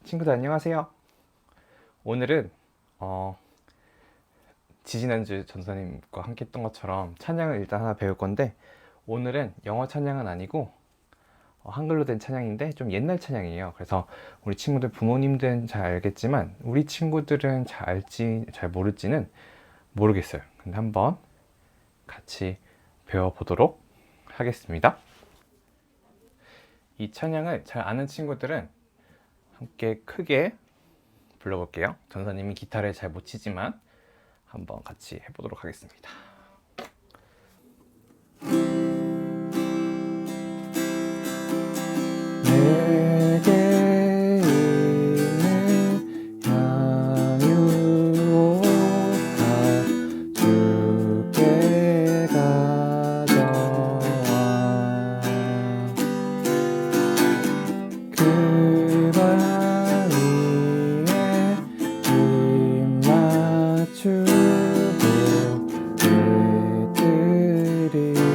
친구들 안녕하세요. 오늘은 지지난주 전사님과 함께 했던 것처럼 찬양을 일단 하나 배울 건데, 오늘은 영어 찬양은 아니고 한글로 된 찬양인데 좀 옛날 찬양이에요. 그래서 우리 친구들 부모님들은 잘 알겠지만 우리 친구들은 잘 알지 잘 모를지는 모르겠어요. 근데 한번 같이 배워보도록 하겠습니다. 이 찬양을 잘 아는 친구들은 함께 크게 불러볼게요. 전사님이 기타를 잘 못 치지만 한번 같이 해보도록 하겠습니다. 내게 있는 향유가 주께 가져와 그 발 위에 입 맞추고 드리이다.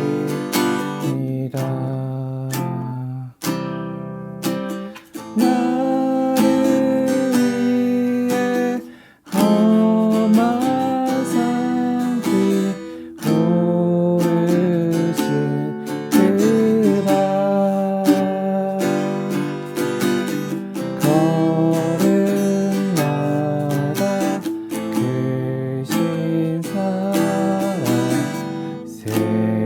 나를 위해 험한 산길 오르신 그가 걸음마다 크신 사랑 새겨놓았네.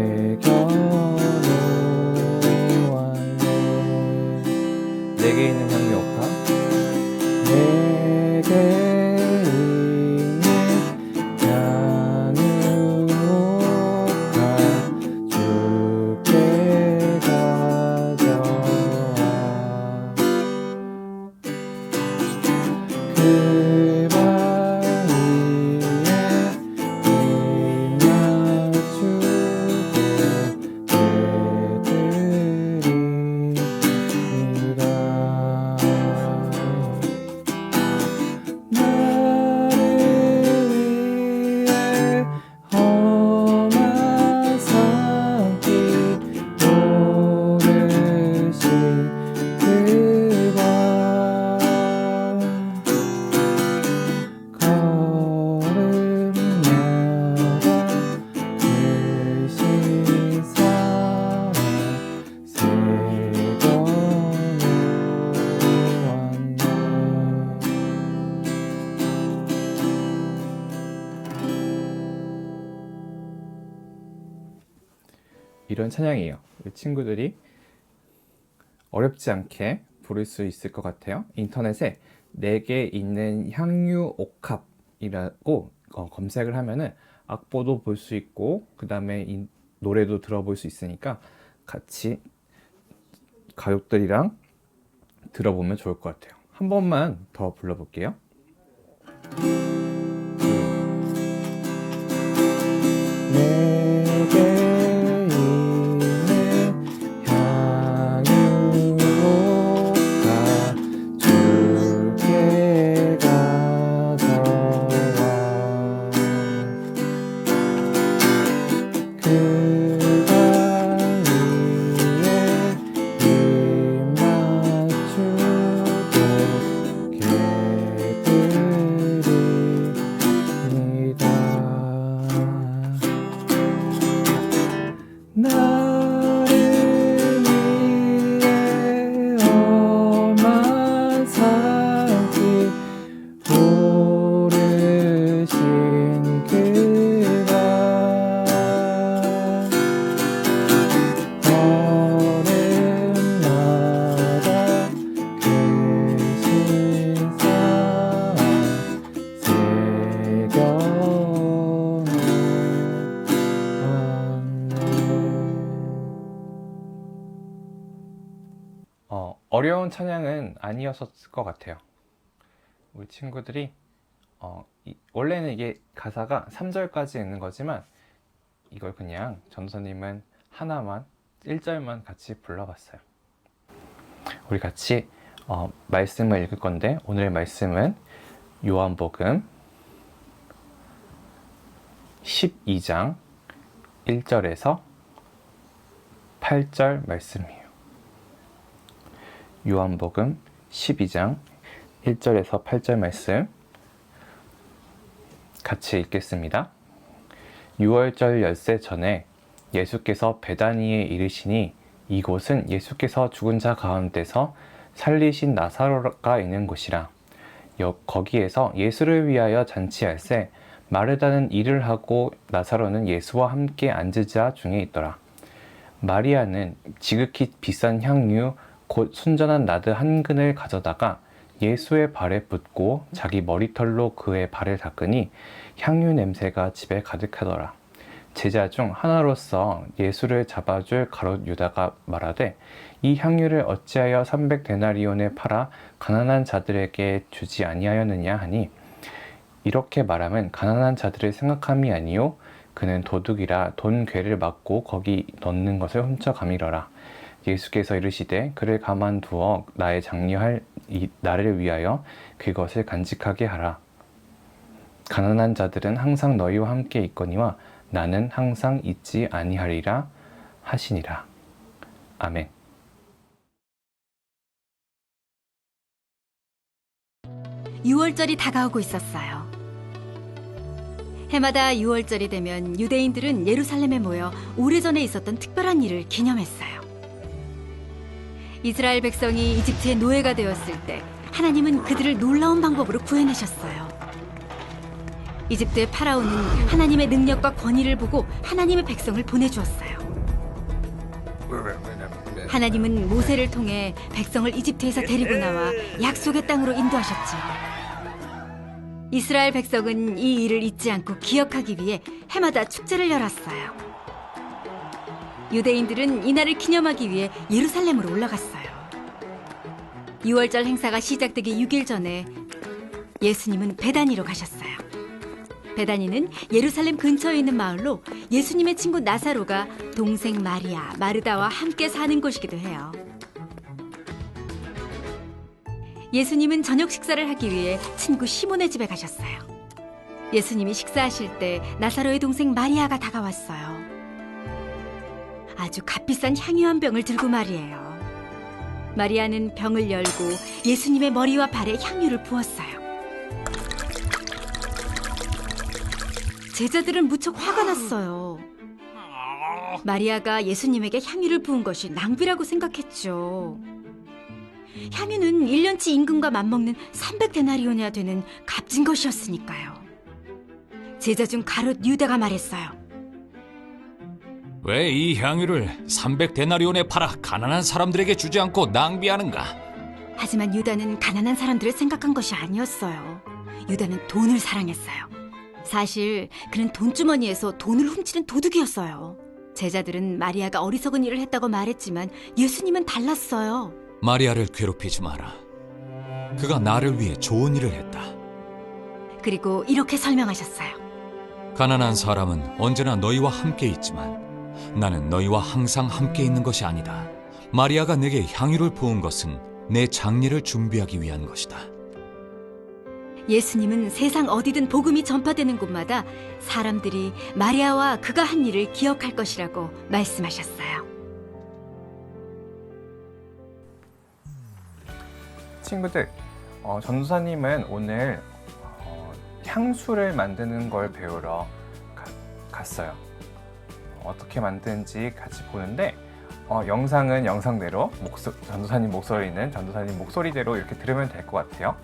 내게 있는 향유옥화, 내게 있는 향유옥화 주께 가져와 그 발 위에 입 맞추고 드리이다. 나를 위해 험한 산길 오르신 그가 걸음마다 크신 사랑 새겨놓았네. 이런 찬양이에요. 우리 친구들이 어렵지 않게 부를 수 있을 것 같아요. 인터넷에 내게 있는 향유 옥합이라고 검색을 하면은 악보도 볼 수 있고 그 다음에 이 노래도 들어볼 수 있으니까 같이 가족들이랑 들어보면 좋을 것 같아요. 한 번만 더 불러볼게요. 내게 있는 향유옥화 주께 가져와 그 발 위에 입 맞추고 개드리이다. 나를 위해 험한 산길 오르신 그가 걸음마다 크신 사랑 어려운 찬양은 아니었을 것 같아요. 우리 친구들이 원래는 이게 가사가 3절까지 있는 거지만 이걸 그냥 전도사님은 하나만 1절만 같이 불러봤어요. 우리 같이 말씀을 읽을 건데, 오늘의 말씀은 요한복음 12장 1절에서 8절 말씀이에요. 요한복음 12장 1절에서 8절 말씀 같이 읽겠습니다. 6월절 엿새 전에 예수께서 베다니에 이르시니 이곳은 예수께서 죽은 자 가운데서 살리신 나사로가 있는 곳이라. 거기에서 예수를 위하여 잔치할새 마르다는 일을 하고 나사로는 예수와 함께 앉은 자 중에 있더라. 마리아는 지극히 비싼 향유 곧 순전한 나드 한 근을 가져다가 예수의 발에 붓고 자기 머리털로 그의 발을 닦으니 향유 냄새가 집에 가득하더라. 제자 중 하나로서 예수를 잡아줄 가롯 유다가 말하되 이 향유를 어찌하여 300데나리온에 팔아 가난한 자들에게 주지 아니하였느냐 하니 이렇게 말하면 가난한 자들을 생각함이 아니요 그는 도둑이라 돈 괴를 막고 거기 넣는 것을 훔쳐가미러라. 예수께서 이르시되 그를 가만두어 나의 장려할 나를 위하여 그것을 간직하게 하라. 가난한 자들은 항상 너희와 함께 있거니와 나는 항상 있지 아니하리라 하시니라. 아멘. 유월절이 다가오고 있었어요. 해마다 유월절이 되면 유대인들은 예루살렘에 모여 오래전에 있었던 특별한 일을 기념했어요. 이스라엘 백성이 이집트의 노예가 되었을 때 하나님은 그들을 놀라운 방법으로 구해내셨어요. 이집트의 파라오는 하나님의 능력과 권위를 보고 하나님의 백성을 보내주었어요. 하나님은 모세를 통해 백성을 이집트에서 데리고 나와 약속의 땅으로 인도하셨죠. 이스라엘 백성은 이 일을 잊지 않고 기억하기 위해 해마다 축제를 열었어요. 유대인들은 이날을 기념하기 위해 예루살렘으로 올라갔어요. 6월절 행사가 시작되기 6일 전에 예수님은 베다니로 가셨어요. 베다니는 예루살렘 근처에 있는 마을로 예수님의 친구 나사로가 동생 마리아, 마르다와 함께 사는 곳이기도 해요. 예수님은 저녁 식사를 하기 위해 친구 시몬의 집에 가셨어요. 예수님이 식사하실 때 나사로의 동생 마리아가 다가왔어요. 아주 값비싼 향유 한 병을 들고 말이에요. 마리아는 병을 열고 예수님의 머리와 발에 향유를 부었어요. 제자들은 무척 화가 났어요. 마리아가 예수님에게 향유를 부은 것이 낭비라고 생각했죠. 향유는 1년치 임금과 맞먹는 300데나리온이나 되는 값진 것이었으니까요. 제자 중 가롯 유다가 말했어요. 왜 이 향유를 300데나리온에 팔아 가난한 사람들에게 주지 않고 낭비하는가? 하지만 유다는 가난한 사람들을 생각한 것이 아니었어요. 유다는 돈을 사랑했어요. 사실 그는 돈주머니에서 돈을 훔치는 도둑이었어요. 제자들은 마리아가 어리석은 일을 했다고 말했지만 예수님은 달랐어요. 마리아를 괴롭히지 마라. 그가 나를 위해 좋은 일을 했다. 그리고 이렇게 설명하셨어요. 가난한 사람은 언제나 너희와 함께 있지만 나는 너희와 항상 함께 있는 것이 아니다. 마리아가 내게 향유를 부은 것은 내 장례를 준비하기 위한 것이다. 예수님은 세상 어디든 복음이 전파되는 곳마다 사람들이 마리아와 그가 한 일을 기억할 것이라고 말씀하셨어요. 친구들, 전도사님은 오늘 향수를 만드는 걸 배우러 갔어요. 어떻게 만드는지 같이 보는데 영상은 영상대로, 전도사님 목소리는 전도사님 목소리대로 이렇게 들으면 될 것 같아요.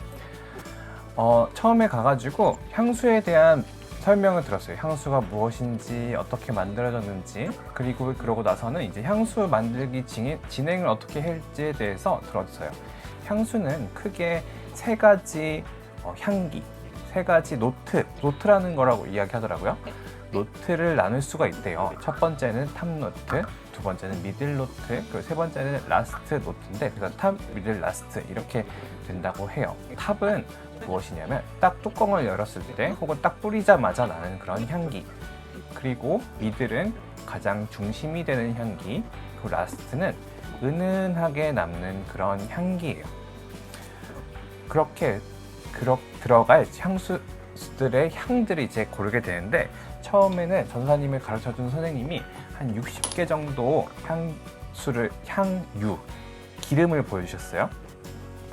처음에 가가지고 향수에 대한 설명을 들었어요. 향수가 무엇인지, 어떻게 만들어졌는지, 그리고 그러고 나서는 이제 향수 만들기 진행을 어떻게 할지에 대해서 들었어요. 향수는 크게 세 가지 향기, 세 가지 노트라는 거라고 이야기하더라고요. 노트를 나눌 수가 있대요. 첫 번째는 탑 노트, 두 번째는 미들 노트, 그리고 세 번째는 라스트 노트인데, 그래서 탑, 미들, 라스트 이렇게 된다고 해요. 탑은 무엇이냐면 딱 뚜껑을 열었을 때 혹은 딱 뿌리자마자 나는 그런 향기, 그리고 미들은 가장 중심이 되는 향기, 그리고 라스트는 은은하게 남는 그런 향기예요. 그렇게 들어갈 향수들의 향들을 이제 고르게 되는데, 처음에는 전사님을 가르쳐준 선생님이 한 60개 정도 향유, 기름을 보여주셨어요.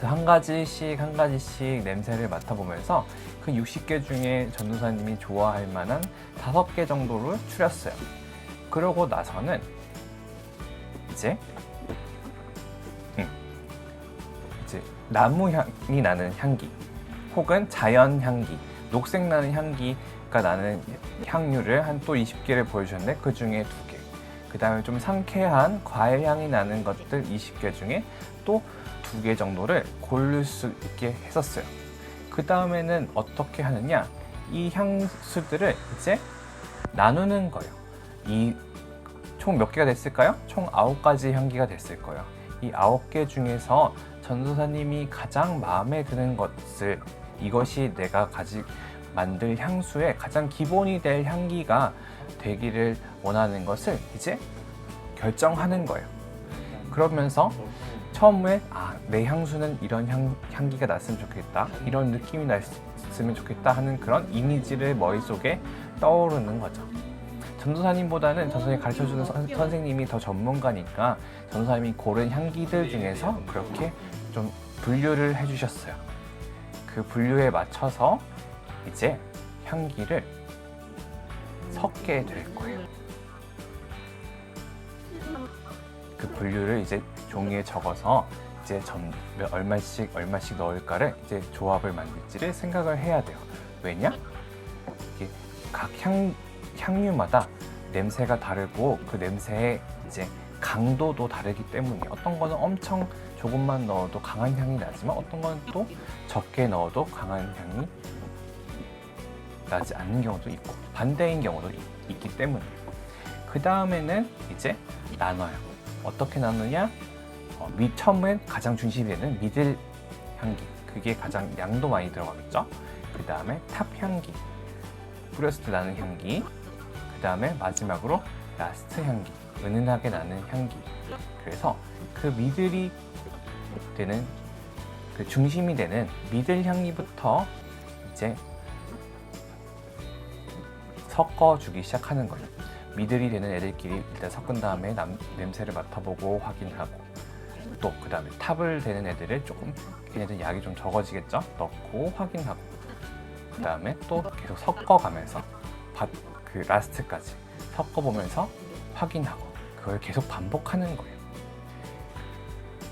그 한 가지씩 한 가지씩 냄새를 맡아보면서 그 60개 중에 전도사님이 좋아할 만한 5개 정도를 추렸어요. 그러고 나서는 이제 나무 향이 나는 향기 혹은 자연 향기, 녹색 나는 향기가 나는 향유를 한 또 20개를 보여주셨는데 그 중에 2개, 그 다음에 좀 상쾌한 과일 향이 나는 것들 20개 중에 또 2개 정도를 고를 수 있게 했었어요. 그 다음에는 어떻게 하느냐, 이 향수들을 이제 나누는 거예요. 이 총 몇 개가 됐을까요? 총 9가지 향기가 됐을 거예요. 이 9개 중에서 전도사님이 가장 마음에 드는 것을, 이것이 내가 만들 향수의 가장 기본이 될 향기가 되기를 원하는 것을 이제 결정하는 거예요. 그러면서 처음에 내 향수는 이런 향기가 났으면 좋겠다, 이런 느낌이 났으면 좋겠다 하는 그런 이미지를 머릿속에 떠오르는 거죠. 전도사님보다는 전도사님이 가르쳐주는 선생님이 더 전문가니까 전도사님이 고른 향기들 중에서 그렇게 좀 분류를 해주셨어요. 그 분류에 맞춰서 이제 향기를 섞게 될 거예요. 그 분류를 이제 종이에 적어서 이제 얼마씩 넣을까를 이제 조합을 만들지를 생각을 해야 돼요. 왜냐? 이게 각 향유마다 냄새가 다르고 그 냄새의 이제 강도도 다르기 때문에 어떤 거는 엄청 조금만 넣어도 강한 향이 나지만 어떤 거는 또 적게 넣어도 강한 향이 나지 않는 경우도 있고 반대인 경우도 있기 때문에 그 다음에는 이제 나눠요. 어떻게 나누냐? 처음엔 가장 중심이 되는 미들 향기, 그게 가장 양도 많이 들어가겠죠. 그 다음에 탑 향기, 뿌렸을 때 나는 향기, 그 다음에 마지막으로 라스트 향기, 은은하게 나는 향기. 그래서 그 미들이 되는, 그 중심이 되는 미들 향기부터 이제 섞어주기 시작하는 거예요. 미들이 되는 애들끼리 일단 섞은 다음에 냄새를 맡아보고 확인하고, 또 그 다음에 탑을 되는 애들을 조금 걔네들 약이 좀 적어지겠죠? 넣고 확인하고, 그 다음에 또 계속 섞어가면서 그 라스트까지 섞어보면서 확인하고, 그걸 계속 반복하는 거예요.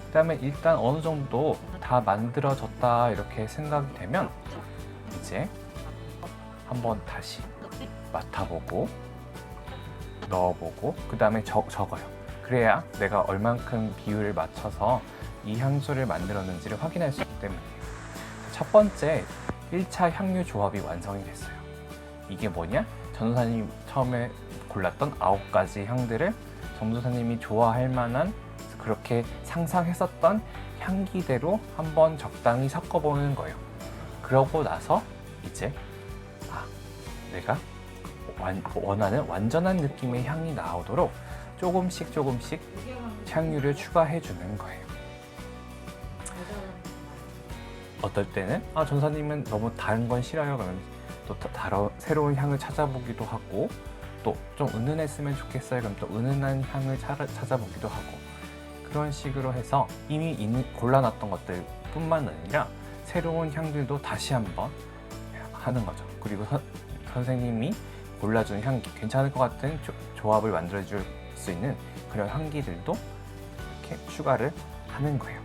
그 다음에 일단 어느 정도 다 만들어졌다 이렇게 생각이 되면 이제 한번 다시 맡아보고 넣어보고 그 다음에 적어요. 그래야 내가 얼만큼 비율을 맞춰서 이 향수를 만들었는지를 확인할 수 있기 때문이에요. 첫 번째 1차 향유 조합이 완성이 됐어요. 이게 뭐냐? 전도사님이 처음에 골랐던 9가지 향들을 전도사님이 좋아할 만한, 그렇게 상상했었던 향기대로 한번 적당히 섞어보는 거예요. 그러고 나서 이제 내가 원하는 완전한 느낌의 향이 나오도록 조금씩 향유를 추가해 주는 거예요. 어떨 때는 전사님은 너무 다른 건 싫어요. 그러면 또 새로운 향을 찾아보기도 하고, 또 좀 은은했으면 좋겠어요. 그럼 또 은은한 향을 찾아보기도 하고, 그런 식으로 해서 이미 골라놨던 것들 뿐만 아니라 새로운 향들도 다시 한번 하는 거죠. 그리고 선생님이 골라준 향기, 괜찮을 것 같은 조합을 만들어줄 수 있는 그런 향기들도 이렇게 추가를 하는 거예요.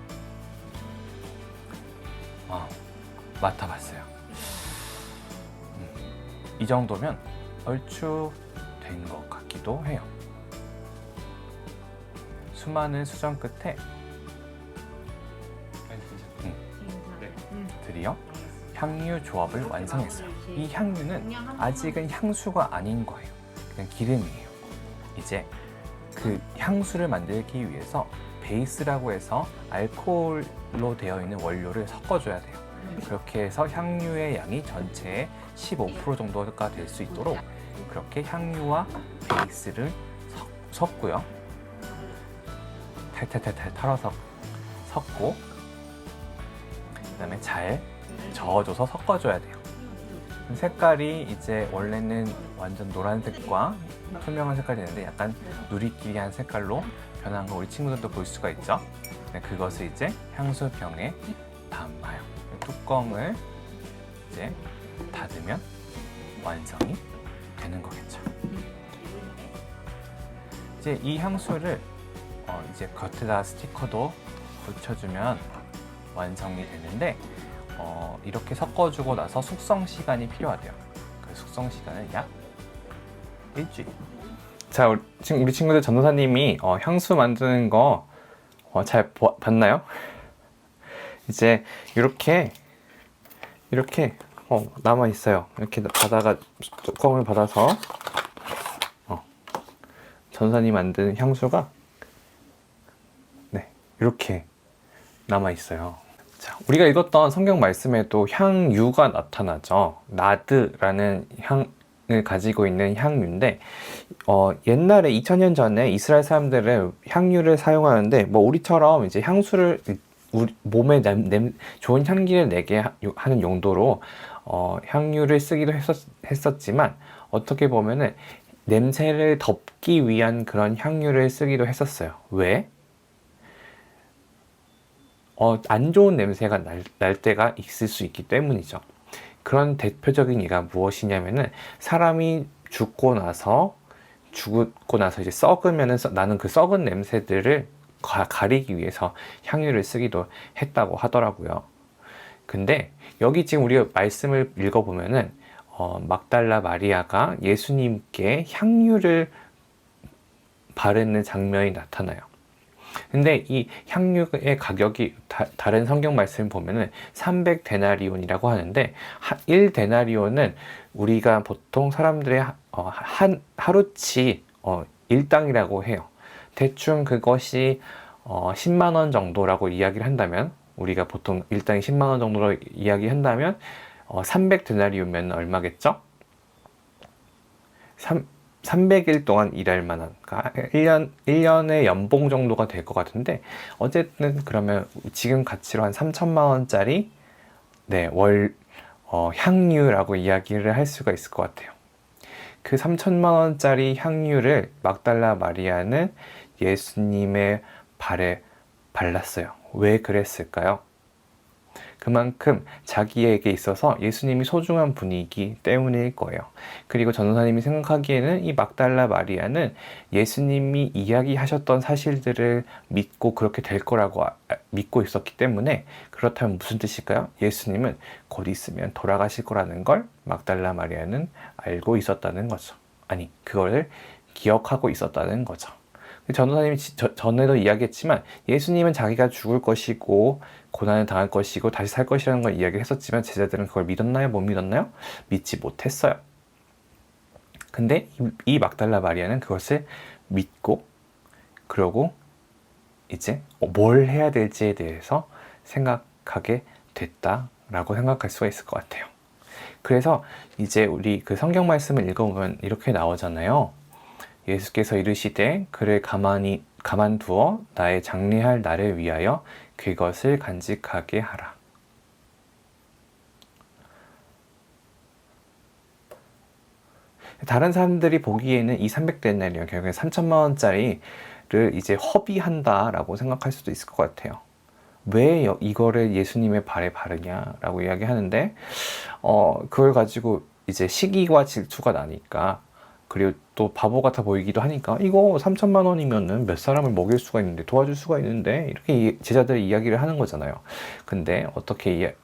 맡아봤어요. 이 정도면 얼추 된 것 같기도 해요. 수많은 수정 끝에 드디어 향유 조합을 완성했어요. 이 향유는 아직은 향수가 아닌 거예요. 그냥 기름이에요. 이제 그 향수를 만들기 위해서 베이스라고 해서 알코올로 되어 있는 원료를 섞어줘야 돼요. 그렇게 해서 향유의 양이 전체의 15% 정도가 될 수 있도록 그렇게 향유와 베이스를 섞고요. 탈탈탈탈 털어서 섞고, 그 다음에 잘 저어줘서 섞어줘야 돼요. 색깔이 이제 원래는 완전 노란색과 투명한 색깔이 있는데 약간 누리끼리한 색깔로 변한 거 우리 친구들도 볼 수가 있죠. 그것을 이제 향수병에 담아요. 뚜껑을 이제 닫으면 완성이 되는 거겠죠. 이제 이 향수를 이제 겉에다 스티커도 붙여주면 완성이 되는데 이렇게 섞어주고 나서 숙성 시간이 필요하대요. 그 숙성 시간은 약 일주일. 자, 지금 우리 친구들 전도사님이 향수 만드는 거 잘 봤나요? 이제 이렇게 남아 있어요. 이렇게 뚜껑을 받아서 전도사님 만든 향수가 이렇게 남아 있어요. 자, 우리가 읽었던 성경 말씀에도 향유가 나타나죠. 나드라는 향을 가지고 있는 향유인데 옛날에 2000년 전에 이스라엘 사람들은 향유를 사용하는데 뭐 우리처럼 이제 향수를 우리 몸에 좋은 향기를 내게 하는 용도로 향유를 쓰기도 했었지만 어떻게 보면은 냄새를 덮기 위한 그런 향유를 쓰기도 했었어요. 왜? 안 좋은 냄새가 날 때가 있을 수 있기 때문이죠. 그런 대표적인 예가 무엇이냐면은 사람이 죽고 나서 이제 썩으면은 나는 그 썩은 냄새들을 가리기 위해서 향유를 쓰기도 했다고 하더라고요. 근데 여기 지금 우리가 말씀을 읽어보면은 막달라 마리아가 예수님께 향유를 바르는 장면이 나타나요. 근데 이 향유의 가격이 다른 성경 말씀 보면은 300데나리온이라고 하는데 1데나리온은 우리가 보통 사람들의 하루치 일당이라고 해요. 대충 그것이 10만 원 정도라고 이야기를 한다면 우리가 보통 일당이 10만 원 정도로 이야기한다면 300데나리온면 얼마겠죠? 300일 동안 일할 만한, 그러니까 1년의 연봉 정도가 될 것 같은데, 어쨌든 그러면 지금 가치로 한 3천만 원짜리, 월, 향유라고 이야기를 할 수가 있을 것 같아요. 그 3천만 원짜리 향유를 막달라 마리아는 예수님의 발에 발랐어요. 왜 그랬을까요? 그만큼 자기에게 있어서 예수님이 소중한 분이기 때문일 거예요. 그리고 전도사님이 생각하기에는 이 막달라 마리아는 예수님이 이야기하셨던 사실들을 믿고 그렇게 될 거라고 믿고 있었기 때문에, 그렇다면 무슨 뜻일까요? 예수님은 곧 있으면 돌아가실 거라는 걸 막달라 마리아는 알고 있었다는 거죠. 아니, 그걸 기억하고 있었다는 거죠. 전도사님이 전에도 이야기했지만 예수님은 자기가 죽을 것이고 고난을 당할 것이고 다시 살 것이라는 걸 이야기했었지만 제자들은 그걸 믿었나요? 못 믿었나요? 믿지 못했어요. 근데 이 막달라 마리아는 그것을 믿고, 그러고 이제 뭘 해야 될지에 대해서 생각하게 됐다라고 생각할 수가 있을 것 같아요. 그래서 이제 우리 그 성경 말씀을 읽어보면 이렇게 나오잖아요. 예수께서 이르시되 그를 가만두어 나의 장례할 날을 위하여 그것을 간직하게 하라. 다른 사람들이 보기에는 이 300데나리온, 결국에 3천만 원짜리를 이제 허비한다라고 생각할 수도 있을 것 같아요. 왜 이거를 예수님의 발에 바르냐라고 이야기하는데, 그걸 가지고 이제 시기와 질투가 나니까, 그리고 또 바보 같아 보이기도 하니까, 이거 3천만 원이면은 몇 사람을 먹일 수가 있는데, 도와줄 수가 있는데, 이렇게 제자들이 이야기를 하는 거잖아요. 근데 어떻게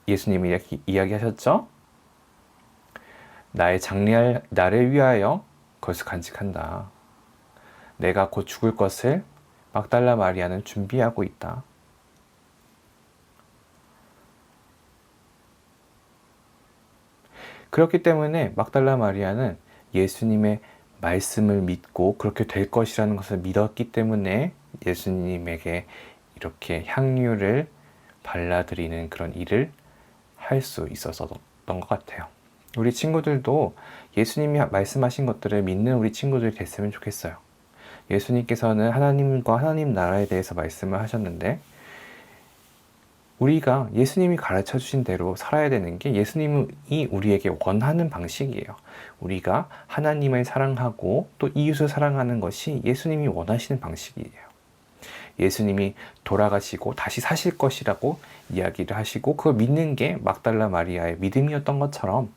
예수님이 이야기하셨죠? 나의 장례할 날을 위하여 그것을 간직한다. 내가 곧 죽을 것을 막달라 마리아는 준비하고 있다. 그렇기 때문에 막달라 마리아는 예수님의 말씀을 믿고 그렇게 될 것이라는 것을 믿었기 때문에 예수님에게 이렇게 향유를 발라드리는 그런 일을 할 수 있었던 것 같아요. 우리 친구들도 예수님이 말씀하신 것들을 믿는 우리 친구들이 됐으면 좋겠어요. 예수님께서는 하나님과 하나님 나라에 대해서 말씀을 하셨는데, 우리가 예수님이 가르쳐 주신 대로 살아야 되는 게 예수님이 우리에게 원하는 방식이에요. 우리가 하나님을 사랑하고 또 이웃을 사랑하는 것이 예수님이 원하시는 방식이에요. 예수님이 돌아가시고 다시 사실 것이라고 이야기를 하시고 그걸 믿는 게 막달라 마리아의 믿음이었던 것처럼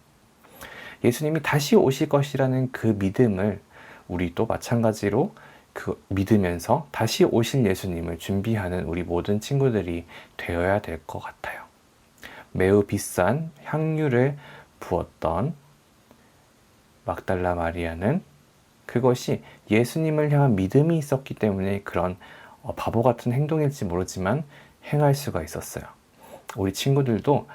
예수님이 다시 오실 것이라는 그 믿음을 우리도 마찬가지로 그 믿으면서 다시 오실 예수님을 준비하는 우리 모든 친구들이 되어야 될 것 같아요. 매우 비싼 향유를 부었던 막달라 마리아는 그것이 예수님을 향한 믿음이 있었기 때문에 그런 바보 같은 행동일지 모르지만 행할 수가 있었어요. 우리 친구들도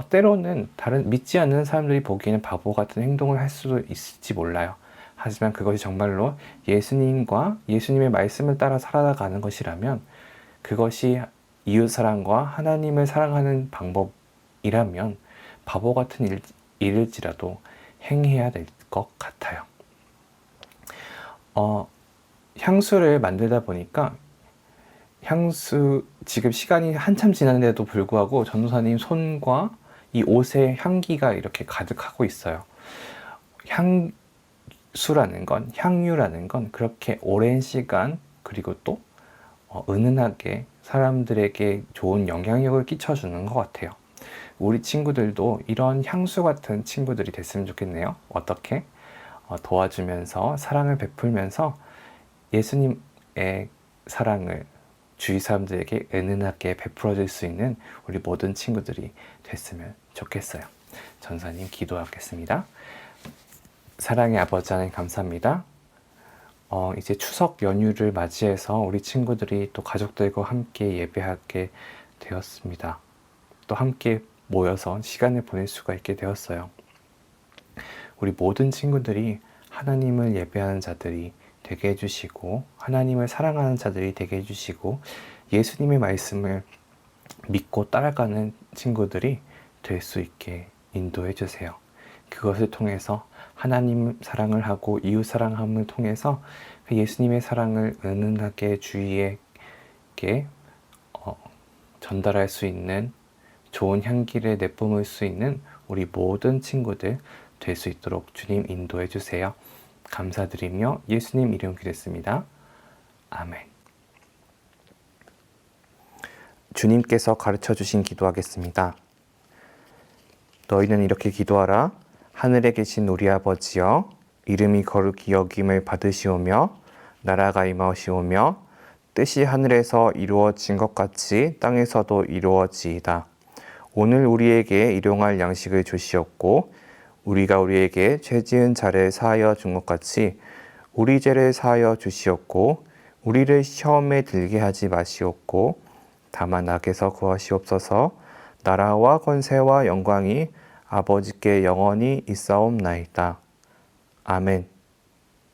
때로는 다른 믿지 않는 사람들이 보기에는 바보 같은 행동을 할 수도 있을지 몰라요. 하지만 그것이 정말로 예수님과 예수님의 말씀을 따라 살아가는 것이라면 그것이 이웃사랑과 하나님을 사랑하는 방법이라면 바보 같은 일일지라도 행해야 될 것 같아요. 향수를 만들다 보니까 향수 지금 시간이 한참 지났는데도 불구하고 전도사님 손과 이 옷의 향기가 이렇게 가득하고 있어요. 향수라는 건, 향유라는 건 그렇게 오랜 시간 그리고 또 은은하게 사람들에게 좋은 영향력을 끼쳐주는 것 같아요. 우리 친구들도 이런 향수 같은 친구들이 됐으면 좋겠네요. 어떻게? 도와주면서 사랑을 베풀면서 예수님의 사랑을 주위 사람들에게 은은하게 베풀어 줄 수 있는 우리 모든 친구들이 됐으면 좋겠어요. 전사님 기도하겠습니다. 사랑의 아버지 하나님 감사합니다. 이제 추석 연휴를 맞이해서 우리 친구들이 또 가족들과 함께 예배하게 되었습니다. 또 함께 모여서 시간을 보낼 수가 있게 되었어요. 우리 모든 친구들이 하나님을 예배하는 자들이 되게 해주시고 하나님을 사랑하는 자들이 되게 해주시고 예수님의 말씀을 믿고 따라가는 친구들이 될 수 있게 인도해 주세요. 그것을 통해서 하나님 사랑을 하고 이웃 사랑함을 통해서 예수님의 사랑을 은은하게 주위에게 전달할 수 있는 좋은 향기를 내뿜을 수 있는 우리 모든 친구들 될 수 있도록 주님 인도해 주세요. 감사드리며 예수님 이름 기도했습니다. 아멘. 주님께서 가르쳐 주신 기도하겠습니다. 너희는 이렇게 기도하라. 하늘에 계신 우리 아버지여, 이름이 거룩히 여김을 받으시오며 나라가 임하시오며 뜻이 하늘에서 이루어진 것 같이 땅에서도 이루어지이다. 오늘 우리에게 일용할 양식을 주시옵고 우리가 우리에게 죄 지은 자를 사하여 준 것 같이 우리 죄를 사하여 주시옵고 우리를 시험에 들게 하지 마시옵고 다만 악에서 구하시옵소서. 나라와 권세와 영광이 아버지께 영원히 있사옵나이다. 아멘.